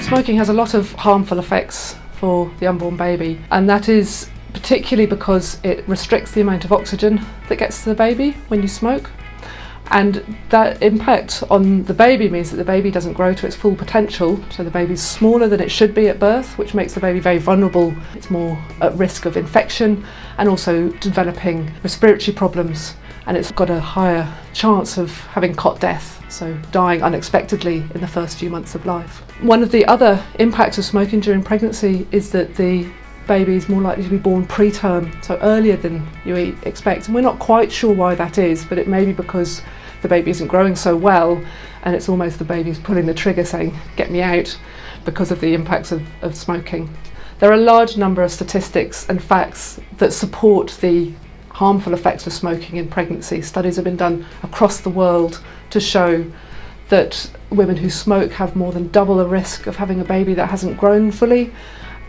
Smoking has a lot of harmful effects for the unborn baby, and that is particularly because it restricts the amount of oxygen that gets to the baby when you smoke. And that impact on the baby means that the baby doesn't grow to its full potential, so the baby's smaller than it should be at birth, which makes the baby very vulnerable. It's more at risk of infection and also developing respiratory problems, and it's got a higher chance of having cot death, so dying unexpectedly in the first few months of life. One of the other impacts of smoking during pregnancy is that the baby is more likely to be born preterm, so earlier than you expect, and we're not quite sure why that is, but it may be because the baby isn't growing so well and it's almost the baby's pulling the trigger saying get me out because of the impacts of smoking. There are a large number of statistics and facts that support the harmful effects of smoking in pregnancy. Studies have been done across the world to show that women who smoke have more than double the risk of having a baby that hasn't grown fully,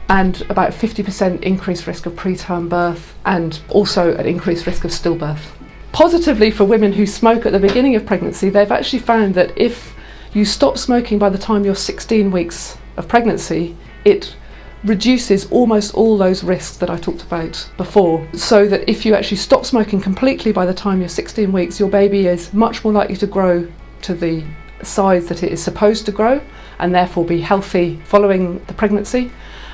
and about 50% increased risk of preterm birth, and also an increased risk of stillbirth. Positively, for women who smoke at the beginning of pregnancy, they've actually found that if you stop smoking by the time you're 16 weeks of pregnancy, it reduces almost all those risks that I talked about before. So that if you actually stop smoking completely by the time you're 16 weeks, your baby is much more likely to grow to the size that it is supposed to grow and therefore be healthy following the pregnancy.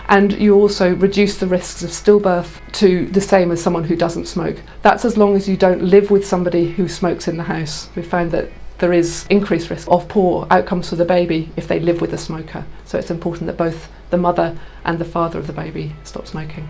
And you also reduce the risks of stillbirth to the same as someone who doesn't smoke. That's as long as you don't live with somebody who smokes in the house. We've found that there is increased risk of poor outcomes for the baby if they live with a smoker. So it's important that both the mother and the father of the baby stop smoking.